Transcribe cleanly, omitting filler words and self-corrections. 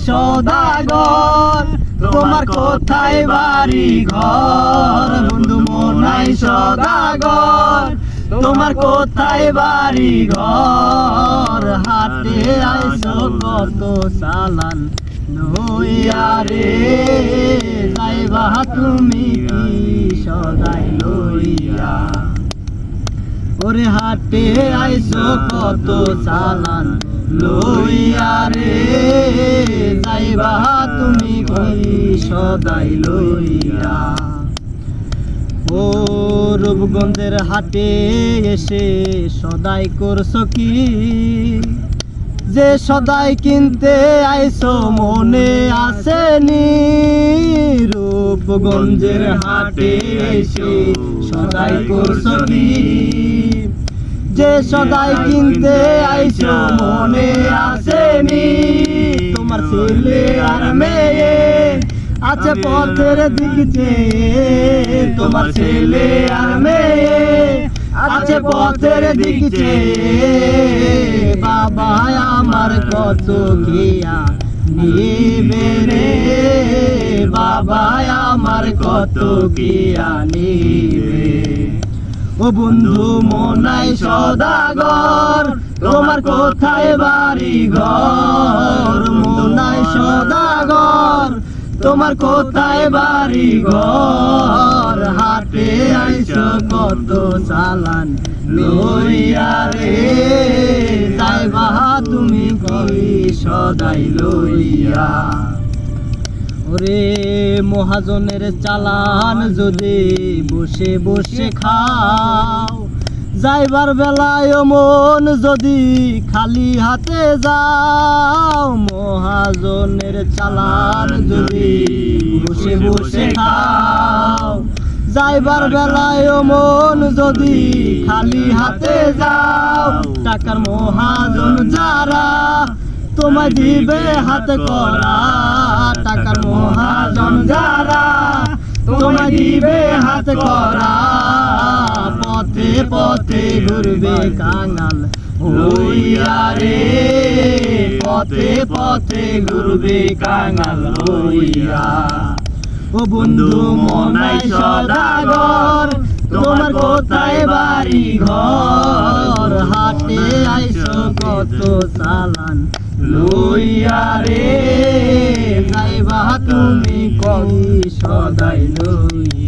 সদাগর তোমার কোথায় বাড়ি ঘর, বন্ধু মনাই সদাগর তোমার কোথায় বাড়ি ঘর। হাটে আইসো কত সালান লইয়া রে, যাইবা তুমি কি সদাই লইয়া। ওরে হাটে আইসো কত চালান লইয়া রে, যাইবা তুমি কি সদাই লইয়া। ও রূপগঞ্জের হাটে এসে সদাই করছো কি, যে সদাই কিনতে আইসো মনে আসেনি। রূপগঞ্জের হাটে এসে সদাই করছো কি, যে সদাই কিনতে আইসো মনে আসেনি। তোমার ছেলে আর মেয়ে আছে পথের দিকে, তোমার ছেলে আর মেয়ে আছে পথের দিকে। বাবা আমার কত গিয়া নিবে রে, বাবা আমার কত গিয়া নিবে। ও বন্ধু মনাই সদাগর তোমার কোথায় বাড়ি ঘর, মনাই সদাগর তোমার কোথায় বাড়ি ঘর। হাটে আইসো কত চালান লইয়া রে, যাইবা তুমি কি সদাই লইয়া। ওরে মহাজনের চালান যদি বসে বসে খাও, যাইবার বেলায় মন যদি খালি হাতে যাও। মহাজনের চালান যদি বসে বসে খাও, যাইবার বেলায় মন যদি খালি হাতে যাও। টাকার মহাজন যারা তোমায় দিবে হাত করা, টাকার মহাজন যারা তোমায় দিবে হাত করা। পথে পথে ঘুরবে কাঙাল হইয়া রে, পথে পথে ঘুরবে কাঙাল হইয়া। ও বন্ধু মনাই সদাগর তোমার কোথায় বাড়ি ঘর। হাটে আইসো কত চালান লইয়া রে, যাইবা তুমি কি সদাই লইয়া।